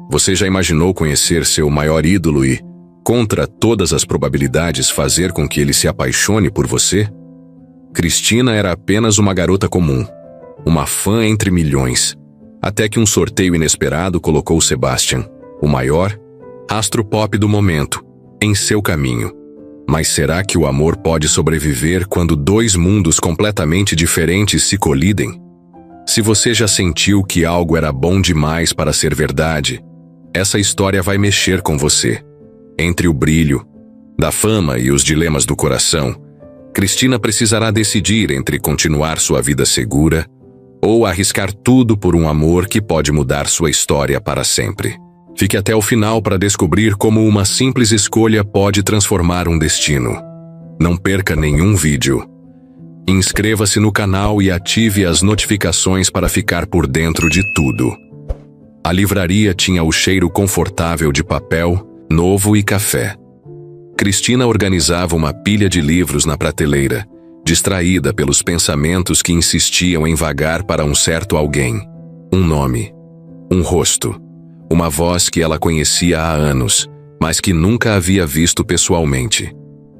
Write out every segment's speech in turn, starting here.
Você já imaginou conhecer seu maior ídolo e, contra todas as probabilidades, fazer com que ele se apaixone por você? Cristina era apenas uma garota comum, uma fã entre milhões, até que um sorteio inesperado colocou Sebastian, o maior astro pop do momento, em seu caminho. Mas será que o amor pode sobreviver quando dois mundos completamente diferentes se colidem? Se você já sentiu que algo era bom demais para ser verdade, essa história vai mexer com você. Entre o brilho da fama e os dilemas do coração, Cristina precisará decidir entre continuar sua vida segura ou arriscar tudo por um amor que pode mudar sua história para sempre. Fique até o final para descobrir como uma simples escolha pode transformar um destino. Não perca nenhum vídeo. Inscreva-se no canal e ative as notificações para ficar por dentro de tudo. A livraria tinha o cheiro confortável de papel novo e café. Cristina organizava uma pilha de livros na prateleira, distraída pelos pensamentos que insistiam em vagar para um certo alguém. Um nome, um rosto, uma voz que ela conhecia há anos, mas que nunca havia visto pessoalmente.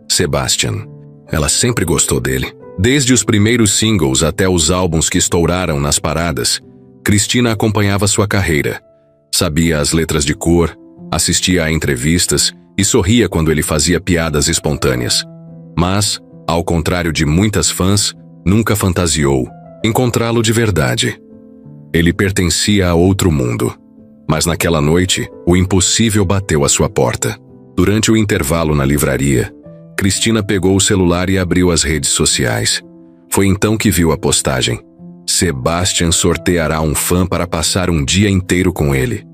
Sebastian. Ela sempre gostou dele. Desde os primeiros singles até os álbuns que estouraram nas paradas, Cristina acompanhava sua carreira. Sabia as letras de cor, assistia a entrevistas e sorria quando ele fazia piadas espontâneas. Mas, ao contrário de muitas fãs, nunca fantasiou encontrá-lo de verdade. Ele pertencia a outro mundo. Mas naquela noite, o impossível bateu à sua porta. Durante o intervalo na livraria, Cristina pegou o celular e abriu as redes sociais. Foi então que viu a postagem. Sebastian sorteará um fã para passar um dia inteiro com ele.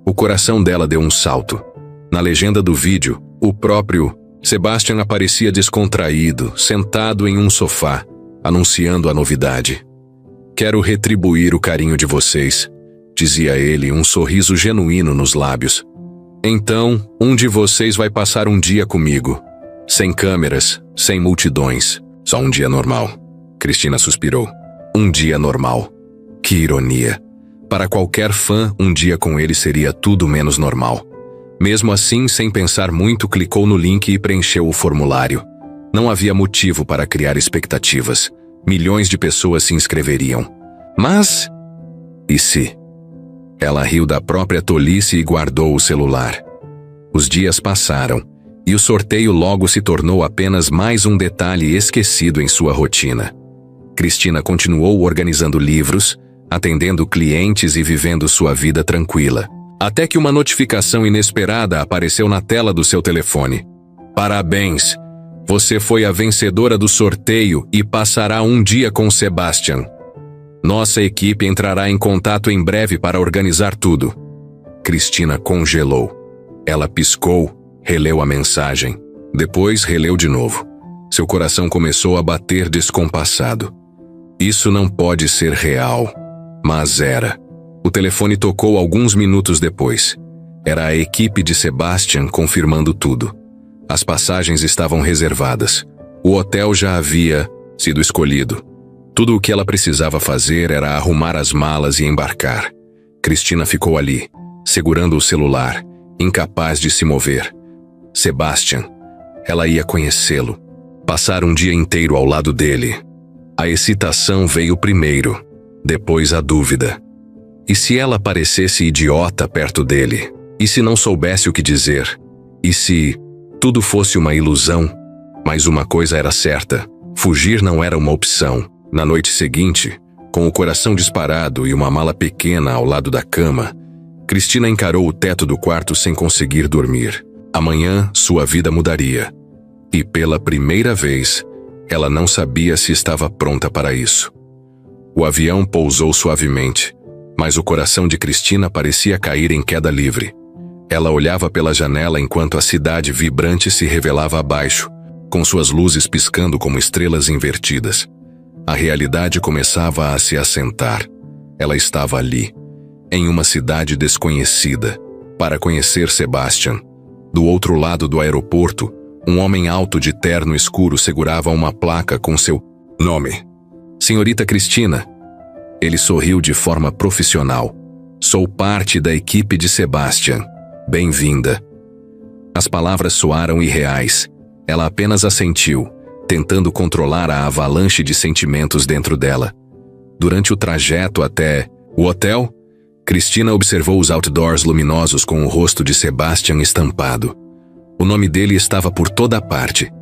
O coração dela deu um salto. Na legenda do vídeo, o próprio Sebastian aparecia descontraído, sentado em um sofá, anunciando a novidade. "Quero retribuir o carinho de vocês", dizia ele, um sorriso genuíno nos lábios. "Então, um de vocês vai passar um dia comigo. Sem câmeras, sem multidões, só um dia normal." Cristina suspirou. Um dia normal. Que ironia. Para qualquer fã, um dia com ele seria tudo menos normal. Mesmo assim, sem pensar muito, clicou no link e preencheu o formulário. Não havia motivo para criar expectativas. Milhões de pessoas se inscreveriam. Mas... e se? Ela riu da própria tolice e guardou o celular. Os dias passaram, e o sorteio logo se tornou apenas mais um detalhe esquecido em sua rotina. Cristina continuou organizando livros, atendendo clientes e vivendo sua vida tranquila. Até que uma notificação inesperada apareceu na tela do seu telefone. "Parabéns! Você foi a vencedora do sorteio e passará um dia com Sebastian. Nossa equipe entrará em contato em breve para organizar tudo." Cristina congelou. Ela piscou, releu a mensagem. Depois releu de novo. Seu coração começou a bater descompassado. Isso não pode ser real. Mas era. O telefone tocou alguns minutos depois. Era a equipe de Sebastian confirmando tudo. As passagens estavam reservadas. O hotel já havia sido escolhido. Tudo o que ela precisava fazer era arrumar as malas e embarcar. Cristina ficou ali, segurando o celular, incapaz de se mover. Sebastian. Ela ia conhecê-lo. Passar um dia inteiro ao lado dele. A excitação veio primeiro, depois a dúvida. E se ela parecesse idiota perto dele? E se não soubesse o que dizer? E se tudo fosse uma ilusão? Mas uma coisa era certa: fugir não era uma opção. Na noite seguinte, com o coração disparado e uma mala pequena ao lado da cama, Cristina encarou o teto do quarto sem conseguir dormir. Amanhã, sua vida mudaria. E pela primeira vez, ela não sabia se estava pronta para isso. O avião pousou suavemente, mas o coração de Cristina parecia cair em queda livre. Ela olhava pela janela enquanto a cidade vibrante se revelava abaixo, com suas luzes piscando como estrelas invertidas. A realidade começava a se assentar. Ela estava ali, em uma cidade desconhecida, para conhecer Sebastian. Do outro lado do aeroporto, um homem alto de terno escuro segurava uma placa com seu nome. "Senhorita Cristina." Ele sorriu de forma profissional, Sou parte da equipe de Sebastian. Bem-vinda. As palavras soaram irreais. Ela apenas assentiu, tentando controlar a avalanche de sentimentos dentro dela. Durante o trajeto até o hotel, Cristina observou os outdoors luminosos com o rosto de Sebastian estampado. O nome dele estava por toda parte.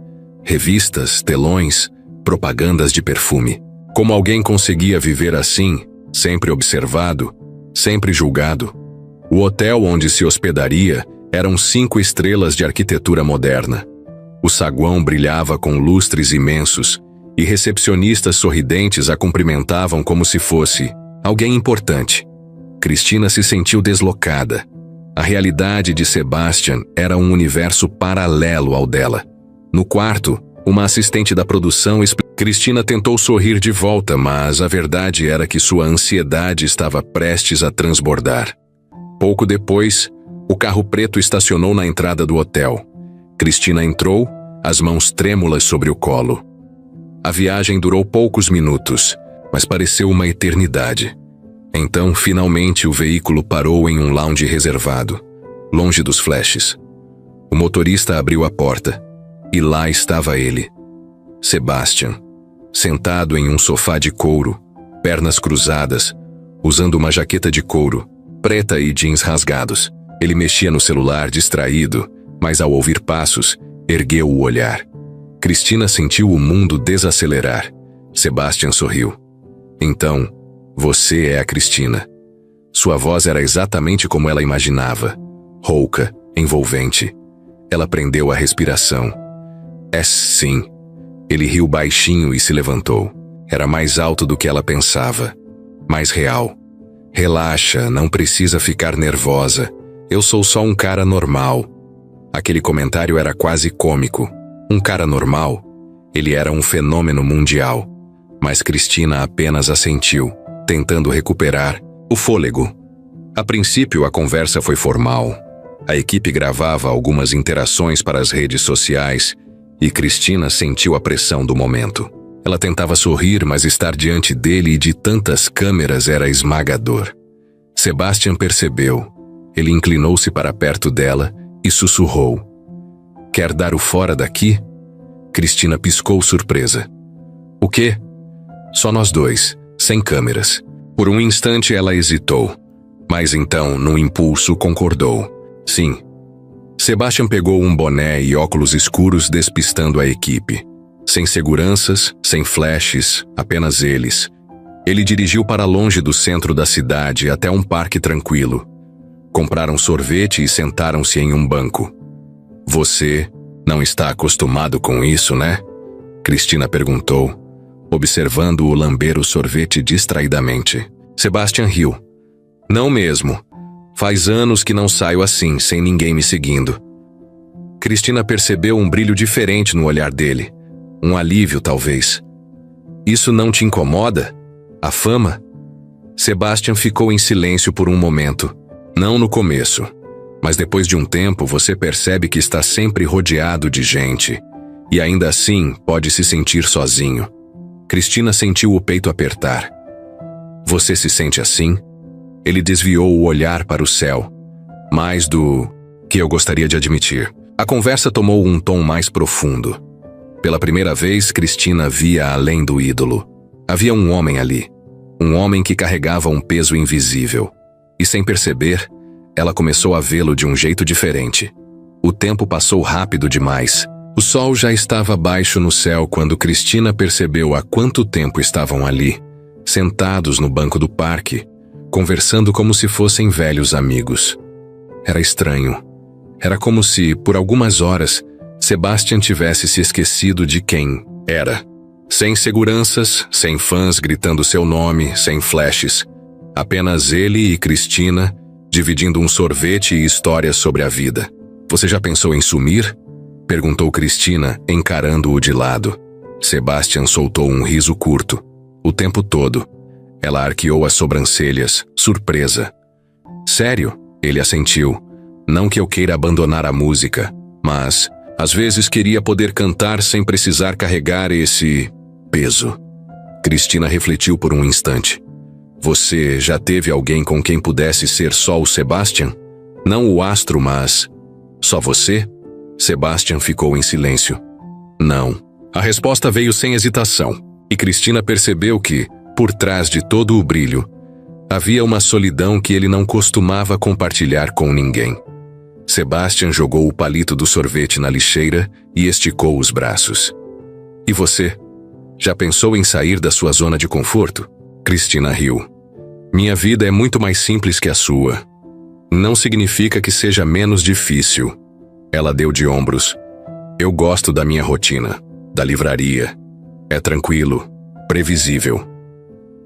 Revistas, telões, propagandas de perfume. Como alguém conseguia viver assim, sempre observado, sempre julgado? O hotel onde se hospedaria eram 5 estrelas de arquitetura moderna. O saguão brilhava com lustres imensos e recepcionistas sorridentes a cumprimentavam como se fosse alguém importante. Cristina se sentiu deslocada. A realidade de Sebastian era um universo paralelo ao dela. No quarto, uma assistente da produção Cristina tentou sorrir de volta, mas a verdade era que sua ansiedade estava prestes a transbordar. Pouco depois, o carro preto estacionou na entrada do hotel. Cristina entrou, as mãos trêmulas sobre o colo. A viagem durou poucos minutos, mas pareceu uma eternidade. Então, finalmente, o veículo parou em um lounge reservado, longe dos flashes. O motorista abriu a porta, e lá estava ele, Sebastian, sentado em um sofá de couro, pernas cruzadas, usando uma jaqueta de couro, preta e jeans rasgados. Ele mexia no celular distraído, mas ao ouvir passos, ergueu o olhar. Cristina sentiu o mundo desacelerar. Sebastian sorriu. Então, você é a Cristina. Sua voz era exatamente como ela imaginava. Rouca, envolvente. Ela prendeu a respiração. É sim. Ele riu baixinho e se levantou. Era mais alto do que ela pensava. Mais real. Relaxa, não precisa ficar nervosa. Eu sou só um cara normal. Aquele comentário era quase cômico. Um cara normal? Ele era um fenômeno mundial. Mas Cristina apenas assentiu, tentando recuperar o fôlego. A princípio, a conversa foi formal. A equipe gravava algumas interações para as redes sociais e Cristina sentiu a pressão do momento. Ela tentava sorrir, mas estar diante dele e de tantas câmeras era esmagador. Sebastian percebeu. Ele inclinou-se para perto dela e sussurrou. Quer dar o fora daqui? Cristina piscou surpresa. O quê? Só nós dois, sem câmeras. Por um instante ela hesitou, mas então, no impulso, concordou. Sim. Sebastian pegou um boné e óculos escuros despistando a equipe. Sem seguranças, sem flashes, apenas eles. Ele dirigiu para longe do centro da cidade até um parque tranquilo. Compraram sorvete e sentaram-se em um banco. Você não está acostumado com isso, né? Cristina perguntou, observando-o lamber o sorvete distraidamente. Sebastian riu. Não mesmo. Faz anos que não saio assim, sem ninguém me seguindo. Cristina percebeu um brilho diferente no olhar dele. Um alívio, talvez. Isso não te incomoda? A fama? Sebastian ficou em silêncio por um momento. Não no começo. Mas depois de um tempo você percebe que está sempre rodeado de gente. E ainda assim pode se sentir sozinho. Cristina sentiu o peito apertar. Você se sente assim? Ele desviou o olhar para o céu. Mais do que eu gostaria de admitir. A conversa tomou um tom mais profundo. Pela primeira vez, Cristina via além do ídolo. Havia um homem ali. Um homem que carregava um peso invisível. E sem perceber, ela começou a vê-lo de um jeito diferente. O tempo passou rápido demais. O sol já estava baixo no céu quando Cristina percebeu há quanto tempo estavam ali, sentados no banco do parque, conversando como se fossem velhos amigos. Era estranho. Era como se, por algumas horas, Sebastian tivesse se esquecido de quem era. Sem seguranças, sem fãs gritando seu nome, sem flashes. Apenas ele e Cristina, dividindo um sorvete e histórias sobre a vida. Você já pensou em sumir? Perguntou Cristina, encarando-o de lado. Sebastian soltou um riso curto. O tempo todo. Ela arqueou as sobrancelhas, surpresa. Sério? Ele assentiu. Não que eu queira abandonar a música, mas, às vezes, queria poder cantar sem precisar carregar esse peso. Cristina refletiu por um instante. Você já teve alguém com quem pudesse ser só o Sebastian? Não o astro, mas... só você? Sebastian ficou em silêncio. Não. A resposta veio sem hesitação, e Cristina percebeu que, por trás de todo o brilho, havia uma solidão que ele não costumava compartilhar com ninguém. Sebastian jogou o palito do sorvete na lixeira e esticou os braços. E você? Já pensou em sair da sua zona de conforto? Cristina riu. Minha vida é muito mais simples que a sua. Não significa que seja menos difícil. Ela deu de ombros. Eu gosto da minha rotina, da livraria. É tranquilo, previsível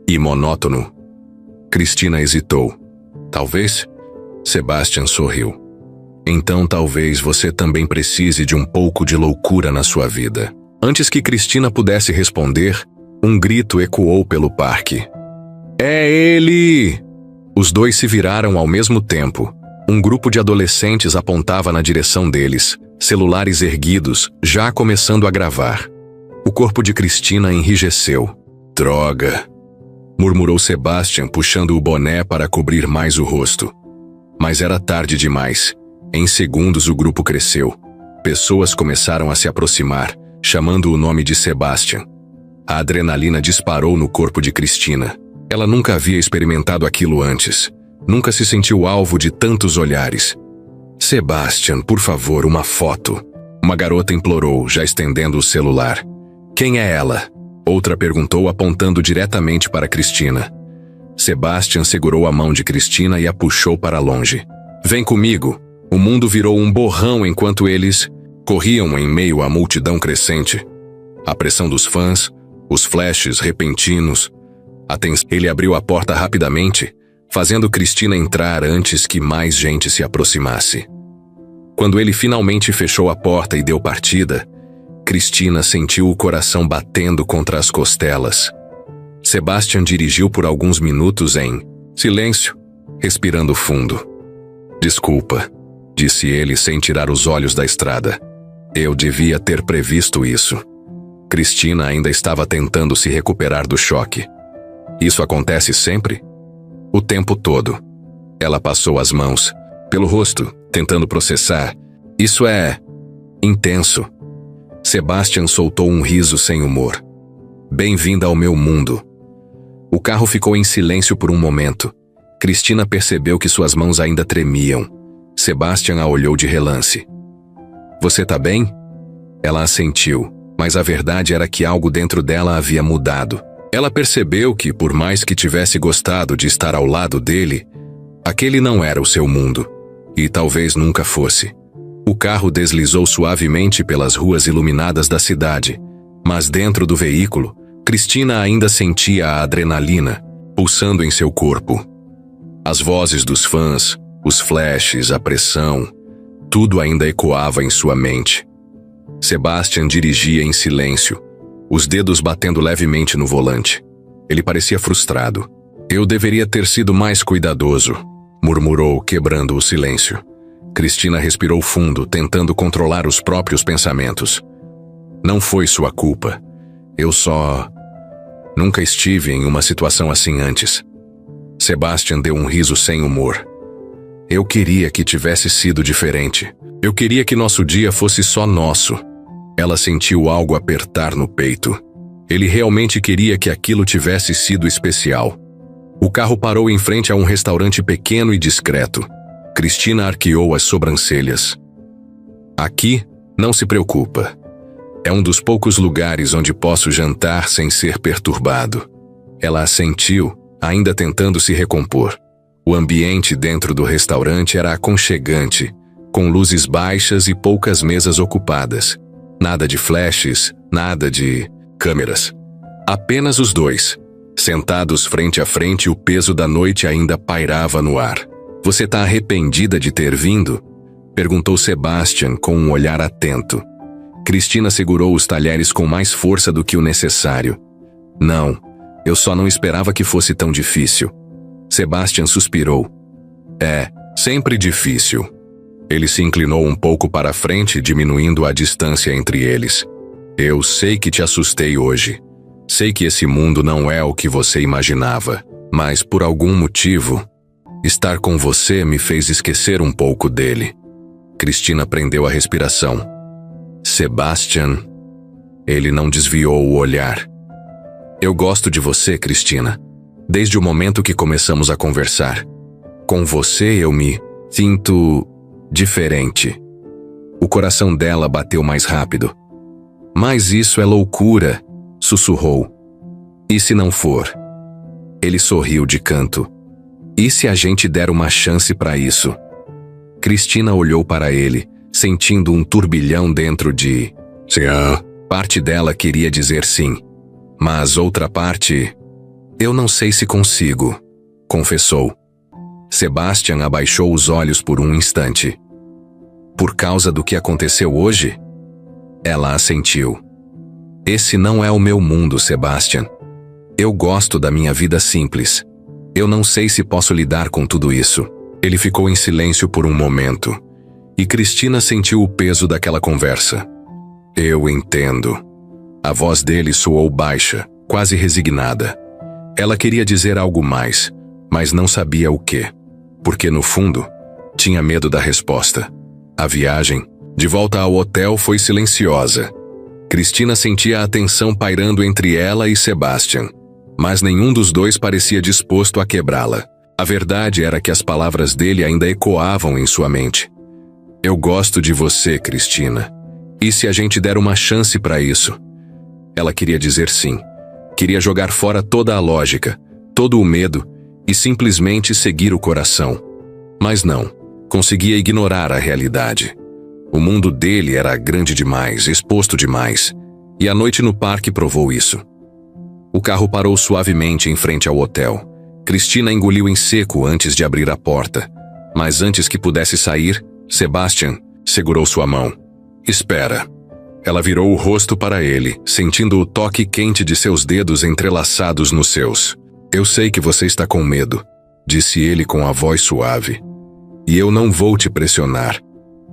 e monótono. Cristina hesitou. Talvez? Sebastian sorriu. Então talvez você também precise de um pouco de loucura na sua vida. Antes que Cristina pudesse responder, um grito ecoou pelo parque. É ele! Os dois se viraram ao mesmo tempo. Um grupo de adolescentes apontava na direção deles, celulares erguidos, já começando a gravar. O corpo de Cristina enrijeceu. Droga! Murmurou Sebastian, puxando o boné para cobrir mais o rosto. Mas era tarde demais. Em segundos o grupo cresceu. Pessoas começaram a se aproximar, chamando o nome de Sebastian. A adrenalina disparou no corpo de Cristina. Ela nunca havia experimentado aquilo antes. Nunca se sentiu alvo de tantos olhares. Sebastian, por favor, uma foto. Uma garota implorou, já estendendo o celular. Quem é ela? Outra perguntou, apontando diretamente para Cristina. Sebastian segurou a mão de Cristina e a puxou para longe. Vem comigo. O mundo virou um borrão enquanto eles corriam em meio à multidão crescente. A pressão dos fãs, os flashes repentinos. Ele abriu a porta rapidamente, fazendo Cristina entrar antes que mais gente se aproximasse. Quando ele finalmente fechou a porta e deu partida, Cristina sentiu o coração batendo contra as costelas. Sebastian dirigiu por alguns minutos em silêncio, respirando fundo. Desculpa, disse ele sem tirar os olhos da estrada. Eu devia ter previsto isso. Cristina ainda estava tentando se recuperar do choque. Isso acontece sempre? O tempo todo. Ela passou as mãos pelo rosto, tentando processar. Isso é intenso. Sebastian soltou um riso sem humor. Bem-vinda ao meu mundo. O carro ficou em silêncio por um momento. Cristina percebeu que suas mãos ainda tremiam. Sebastian a olhou de relance. Você tá bem? Ela assentiu, mas a verdade era que algo dentro dela havia mudado. Ela percebeu que, por mais que tivesse gostado de estar ao lado dele, aquele não era o seu mundo, e talvez nunca fosse. O carro deslizou suavemente pelas ruas iluminadas da cidade, mas dentro do veículo, Cristina ainda sentia a adrenalina pulsando em seu corpo. As vozes dos fãs, os flashes, a pressão, tudo ainda ecoava em sua mente. Sebastian dirigia em silêncio, os dedos batendo levemente no volante. Ele parecia frustrado. Eu deveria ter sido mais cuidadoso, murmurou, quebrando o silêncio. Cristina respirou fundo, tentando controlar os próprios pensamentos. Não foi sua culpa. Eu só... nunca estive em uma situação assim antes. Sebastian deu um riso sem humor. Eu queria que tivesse sido diferente. Eu queria que nosso dia fosse só nosso. Ela sentiu algo apertar no peito. Ele realmente queria que aquilo tivesse sido especial. O carro parou em frente a um restaurante pequeno e discreto. Cristina arqueou as sobrancelhas. Aqui, não se preocupa. É um dos poucos lugares onde posso jantar sem ser perturbado. Ela assentiu, ainda tentando se recompor. O ambiente dentro do restaurante era aconchegante, com luzes baixas e poucas mesas ocupadas. Nada de flashes, nada de câmeras. Apenas os dois. Sentados frente a frente, o peso da noite ainda pairava no ar. Você tá arrependida de ter vindo? Perguntou Sebastian com um olhar atento. Cristina segurou os talheres com mais força do que o necessário. Não, eu só não esperava que fosse tão difícil. Sebastian suspirou. É, sempre difícil. Ele se inclinou um pouco para a frente, diminuindo a distância entre eles. Eu sei que te assustei hoje. Sei que esse mundo não é o que você imaginava. Mas por algum motivo, estar com você me fez esquecer um pouco dele. Cristina prendeu a respiração. Sebastian, ele não desviou o olhar. Eu gosto de você, Cristina, desde o momento que começamos a conversar. Com você eu me sinto diferente. O coração dela bateu mais rápido. Mas isso é loucura, sussurrou. E se não for? Ele sorriu de canto. E se a gente der uma chance para isso? Cristina olhou para ele, sentindo um turbilhão dentro de... Sim. Parte dela queria dizer sim, mas outra parte... Eu não sei se consigo, confessou. Sebastian abaixou os olhos por um instante. Por causa do que aconteceu hoje? Ela assentiu. Esse não é o meu mundo, Sebastian. Eu gosto da minha vida simples. Eu não sei se posso lidar com tudo isso. Ele ficou em silêncio por um momento, e Cristina sentiu o peso daquela conversa. Eu entendo. A voz dele soou baixa, quase resignada. Ela queria dizer algo mais, mas não sabia o quê. Porque, no fundo, tinha medo da resposta. A viagem, de volta ao hotel, foi silenciosa. Cristina sentia a tensão pairando entre ela e Sebastian, mas nenhum dos dois parecia disposto a quebrá-la. A verdade era que as palavras dele ainda ecoavam em sua mente. Eu gosto de você, Cristina. E se a gente der uma chance para isso? Ela queria dizer sim. Queria jogar fora toda a lógica, todo o medo e simplesmente seguir o coração. Mas não, conseguia ignorar a realidade. O mundo dele era grande demais, exposto demais, e a noite no parque provou isso. O carro parou suavemente em frente ao hotel. Cristina engoliu em seco antes de abrir a porta, mas antes que pudesse sair, Sebastian segurou sua mão. Espera. Ela virou o rosto para ele, sentindo o toque quente de seus dedos entrelaçados nos seus. Eu sei que você está com medo, disse ele com a voz suave. E eu não vou te pressionar,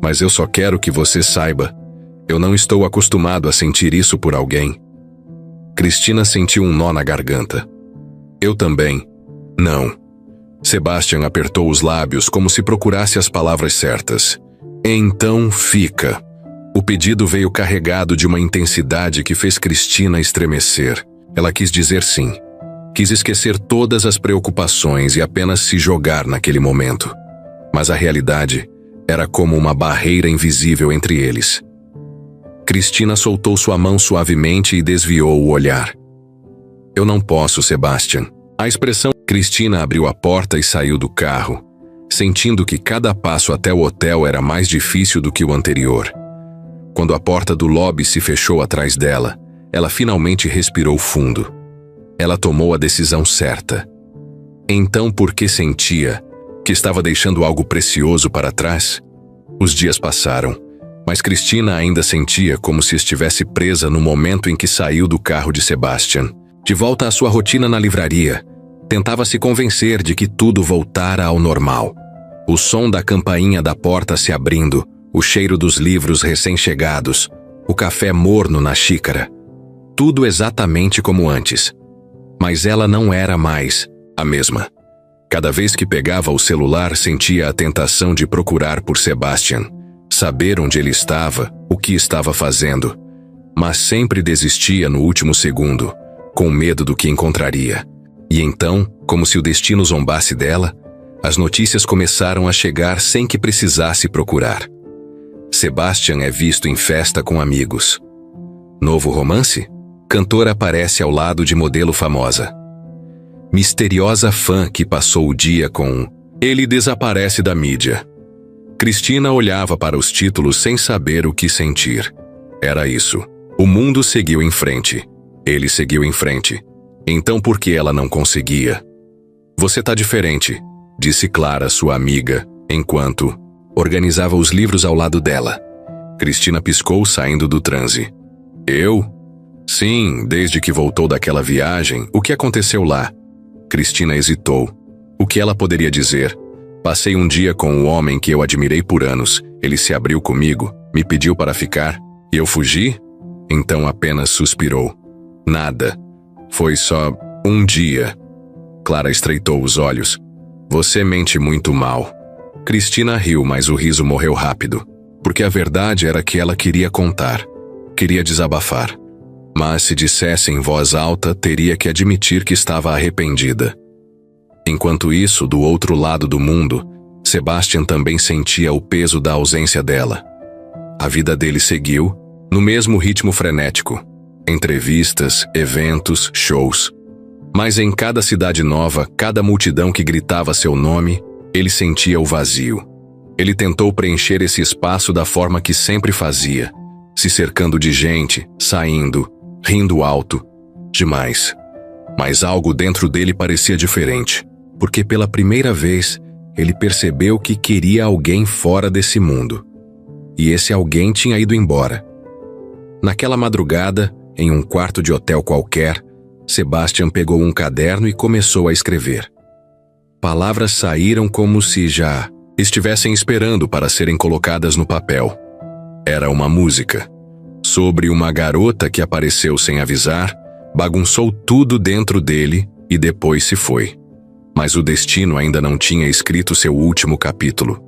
mas eu só quero que você saiba. Eu não estou acostumado a sentir isso por alguém. Cristina sentiu um nó na garganta. Eu também. Não. Sebastian apertou os lábios como se procurasse as palavras certas. Então fica. O pedido veio carregado de uma intensidade que fez Cristina estremecer. Ela quis dizer sim. Quis esquecer todas as preocupações e apenas se jogar naquele momento. Mas a realidade era como uma barreira invisível entre eles. Cristina soltou sua mão suavemente e desviou o olhar. Eu não posso, Sebastian. A expressão... Cristina abriu a porta e saiu do carro, sentindo que cada passo até o hotel era mais difícil do que o anterior. Quando a porta do lobby se fechou atrás dela, ela finalmente respirou fundo. Ela tomou a decisão certa. Então, por que sentia que estava deixando algo precioso para trás? Os dias passaram, mas Cristina ainda sentia como se estivesse presa no momento em que saiu do carro de Sebastian. De volta à sua rotina na livraria, tentava se convencer de que tudo voltara ao normal. O som da campainha da porta se abrindo, o cheiro dos livros recém-chegados, o café morno na xícara. Tudo exatamente como antes. Mas ela não era mais a mesma. Cada vez que pegava o celular, sentia a tentação de procurar por Sebastian, saber onde ele estava, o que estava fazendo. Mas sempre desistia no último segundo, com medo do que encontraria. E então, como se o destino zombasse dela, as notícias começaram a chegar sem que precisasse procurar. Sebastian é visto em festa com amigos. Novo romance? Cantora aparece ao lado de modelo famosa. Misteriosa fã que passou o dia com... Ele desaparece da mídia. Cristina olhava para os títulos sem saber o que sentir. Era isso. O mundo seguiu em frente. Ele seguiu em frente. Então por que ela não conseguia? Você tá diferente, disse Clara, sua amiga, enquanto organizava os livros ao lado dela. Cristina piscou, saindo do transe. Eu? Sim, desde que voltou daquela viagem, o que aconteceu lá? Cristina hesitou. O que ela poderia dizer? Passei um dia com o homem que eu admirei por anos. Ele se abriu comigo, me pediu para ficar, e eu fugi? Então apenas suspirou. Nada. Foi só um dia. Clara estreitou os olhos. Você mente muito mal. Cristina riu, mas o riso morreu rápido, porque a verdade era que ela queria contar, queria desabafar. Mas se dissesse em voz alta, teria que admitir que estava arrependida. Enquanto isso, do outro lado do mundo, Sebastian também sentia o peso da ausência dela. A vida dele seguiu, no mesmo ritmo frenético. Entrevistas, eventos, shows. Mas em cada cidade nova, cada multidão que gritava seu nome, ele sentia o vazio. Ele tentou preencher esse espaço da forma que sempre fazia, se cercando de gente, saindo, rindo alto, demais. Mas algo dentro dele parecia diferente, porque pela primeira vez ele percebeu que queria alguém fora desse mundo. E esse alguém tinha ido embora. Naquela madrugada, em um quarto de hotel qualquer, Sebastian pegou um caderno e começou a escrever. Palavras saíram como se já estivessem esperando para serem colocadas no papel. Era uma música. Sobre uma garota que apareceu sem avisar, bagunçou tudo dentro dele e depois se foi. Mas o destino ainda não tinha escrito seu último capítulo.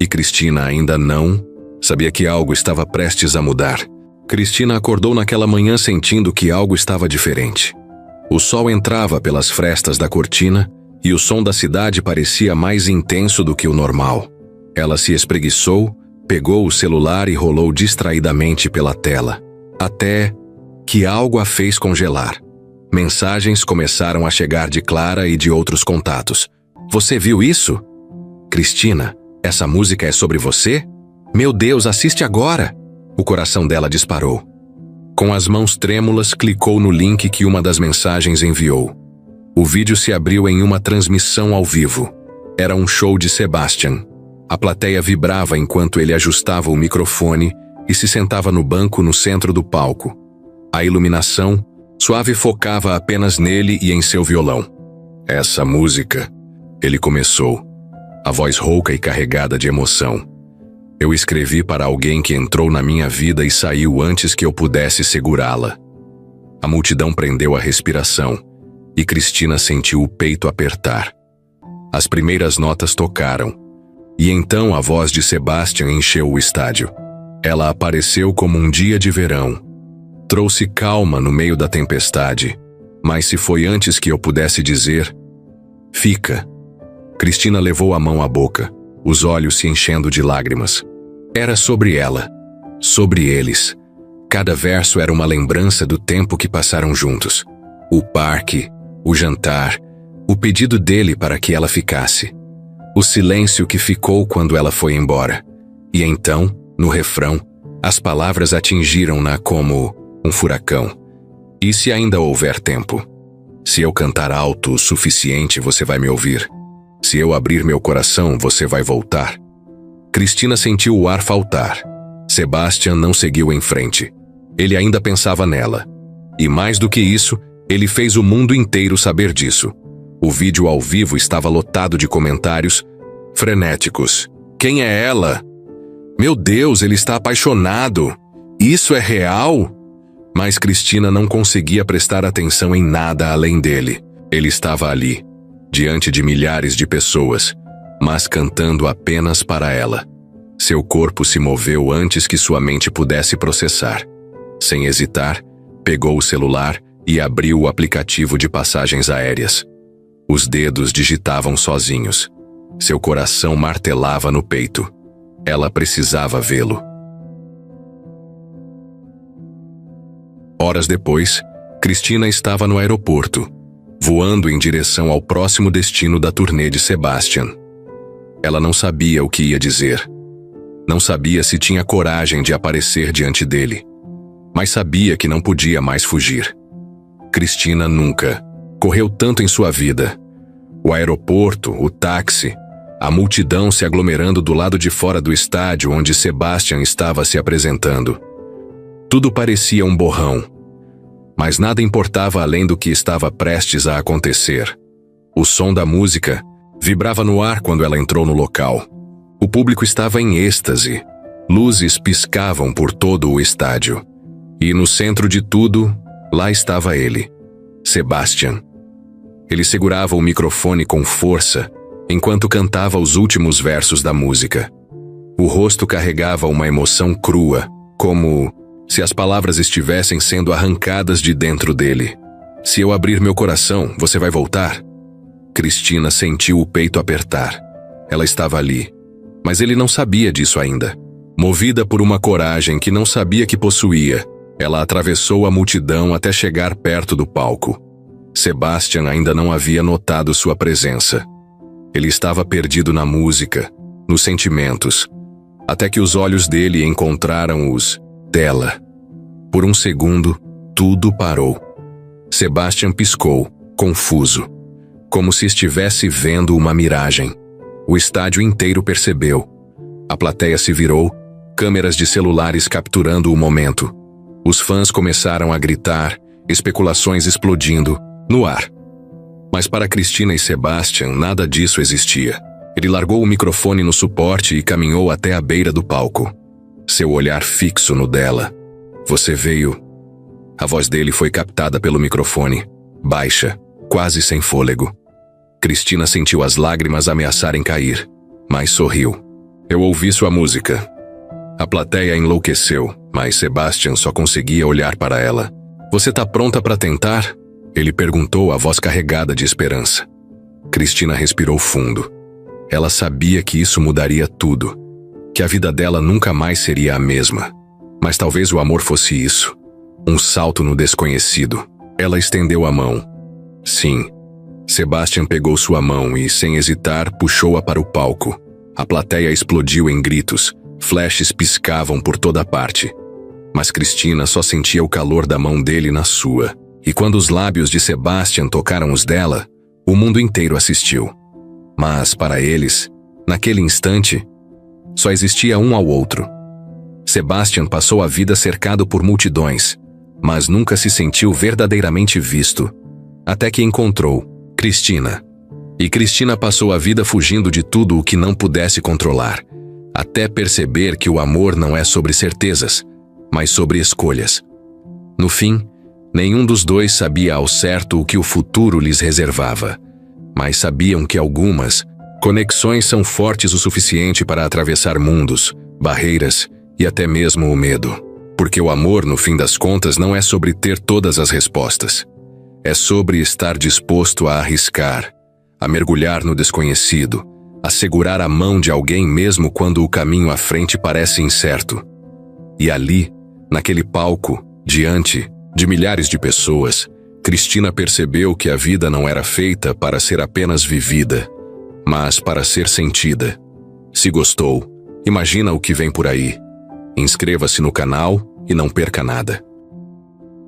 E Cristina ainda não sabia que algo estava prestes a mudar. Cristina acordou naquela manhã sentindo que algo estava diferente. O sol entrava pelas frestas da cortina e o som da cidade parecia mais intenso do que o normal. Ela se espreguiçou, pegou o celular e rolou distraidamente pela tela, até que algo a fez congelar. Mensagens começaram a chegar de Clara e de outros contatos. Você viu isso? Cristina, essa música é sobre você? Meu Deus, assiste agora! O coração dela disparou. Com as mãos trêmulas, clicou no link que uma das mensagens enviou. O vídeo se abriu em uma transmissão ao vivo. Era um show de Sebastian. A plateia vibrava enquanto ele ajustava o microfone e se sentava no banco no centro do palco. A iluminação suave focava apenas nele e em seu violão. Essa música, ele começou, a voz rouca e carregada de emoção. Eu escrevi para alguém que entrou na minha vida e saiu antes que eu pudesse segurá-la. A multidão prendeu a respiração e Cristina sentiu o peito apertar. As primeiras notas tocaram e então a voz de Sebastian encheu o estádio. Ela apareceu como um dia de verão. Trouxe calma no meio da tempestade, mas se foi antes que eu pudesse dizer, fica. Cristina levou a mão à boca, os olhos se enchendo de lágrimas. Era sobre ela, sobre eles. Cada verso era uma lembrança do tempo que passaram juntos. O parque, o jantar, o pedido dele para que ela ficasse. O silêncio que ficou quando ela foi embora. E então, no refrão, as palavras atingiram-na como um furacão. E se ainda houver tempo? Se eu cantar alto o suficiente, você vai me ouvir. Se eu abrir meu coração, você vai voltar. Cristina sentiu o ar faltar. Sebastian não seguiu em frente. Ele ainda pensava nela. E mais do que isso, ele fez o mundo inteiro saber disso. O vídeo ao vivo estava lotado de comentários frenéticos. Quem é ela? Meu Deus, ele está apaixonado. Isso é real? Mas Cristina não conseguia prestar atenção em nada além dele. Ele estava ali, diante de milhares de pessoas, mas cantando apenas para ela. Seu corpo se moveu antes que sua mente pudesse processar. Sem hesitar, pegou o celular e abriu o aplicativo de passagens aéreas. Os dedos digitavam sozinhos. Seu coração martelava no peito. Ela precisava vê-lo. Horas depois, Cristina estava no aeroporto, voando em direção ao próximo destino da turnê de Sebastian. Ela não sabia o que ia dizer. Não sabia se tinha coragem de aparecer diante dele. Mas sabia que não podia mais fugir. Cristina nunca correu tanto em sua vida. O aeroporto, o táxi, a multidão se aglomerando do lado de fora do estádio onde Sebastian estava se apresentando. Tudo parecia um borrão. Mas nada importava além do que estava prestes a acontecer. O som da música vibrava no ar quando ela entrou no local. O público estava em êxtase. Luzes piscavam por todo o estádio. E no centro de tudo, lá estava ele, Sebastian. Ele segurava o microfone com força, enquanto cantava os últimos versos da música. O rosto carregava uma emoção crua, como se as palavras estivessem sendo arrancadas de dentro dele. Se eu abrir meu coração, você vai voltar? Cristina sentiu o peito apertar. Ela estava ali, mas ele não sabia disso ainda. Movida por uma coragem que não sabia que possuía, ela atravessou a multidão até chegar perto do palco. Sebastian ainda não havia notado sua presença. Ele estava perdido na música, nos sentimentos, até que os olhos dele encontraram os dela. Por um segundo, tudo parou. Sebastian piscou, confuso, como se estivesse vendo uma miragem. O estádio inteiro percebeu. A plateia se virou, câmeras de celulares capturando o momento. Os fãs começaram a gritar, especulações explodindo, no ar. Mas para Cristina e Sebastian, nada disso existia. Ele largou o microfone no suporte e caminhou até a beira do palco. Seu olhar fixo no dela. Você veio... A voz dele foi captada pelo microfone, baixa, quase sem fôlego. Cristina sentiu as lágrimas ameaçarem cair, mas sorriu. Eu ouvi sua música. A plateia enlouqueceu, mas Sebastian só conseguia olhar para ela. Você tá pronta para tentar? Ele perguntou, a voz carregada de esperança. Cristina respirou fundo. Ela sabia que isso mudaria tudo, que a vida dela nunca mais seria a mesma. Mas talvez o amor fosse isso. Um salto no desconhecido. Ela estendeu a mão. Sim. Sebastian pegou sua mão e, sem hesitar, puxou-a para o palco. A plateia explodiu em gritos. Flashes piscavam por toda parte. Mas Cristina só sentia o calor da mão dele na sua. E quando os lábios de Sebastian tocaram os dela, o mundo inteiro assistiu. Mas, para eles, naquele instante, só existia um ao outro. Sebastian passou a vida cercado por multidões, mas nunca se sentiu verdadeiramente visto, até que encontrou Cristina. E Cristina passou a vida fugindo de tudo o que não pudesse controlar, até perceber que o amor não é sobre certezas, mas sobre escolhas. No fim, nenhum dos dois sabia ao certo o que o futuro lhes reservava, mas sabiam que algumas conexões são fortes o suficiente para atravessar mundos, barreiras e até mesmo o medo. Porque o amor, no fim das contas, não é sobre ter todas as respostas. É sobre estar disposto a arriscar, a mergulhar no desconhecido, a segurar a mão de alguém mesmo quando o caminho à frente parece incerto. E ali, naquele palco, diante de milhares de pessoas, Cristina percebeu que a vida não era feita para ser apenas vivida, mas para ser sentida. Se gostou, imagina o que vem por aí. Inscreva-se no canal e não perca nada.